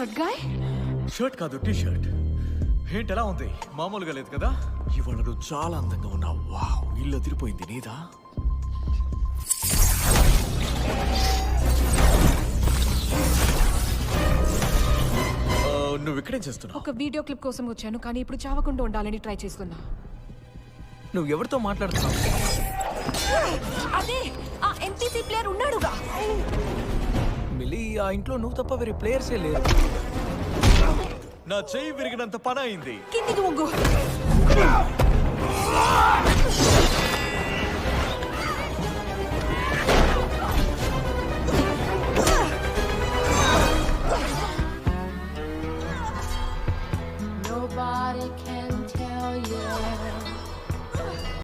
Shirt guy. Shirt కాదు, T shirt. ఏంటి ఎలా ఉంది? మామూలుగా లేదు కదా. ఇవాళ నువ్వు చాలా అందంగా ఉన్నావు. వావ్, ఇల్లు అదిరిపోయింది. నీదా? నువ్వు ఇక్కడేం చేస్తున్నావు? ఒక వీడియో క్లిప్ కోసం వచ్చాను, కానీ ఇప్పుడు చావకుండా ఉండాలని ట్రై చేస్తున్నా. నువ్వు ఎవరితో మాట్లాడుతున్నావు? అదే ఆ ఎంపీసీ ప్లేయర్ ఉన్నాడుగా. మిలి, ఆ ఇంట్లో నువ్వు తప్ప వేరే ప్లేయర్సే లేరు. నా చెయ్యి విరిగినంత పని అయింది. కిందికి వంగు.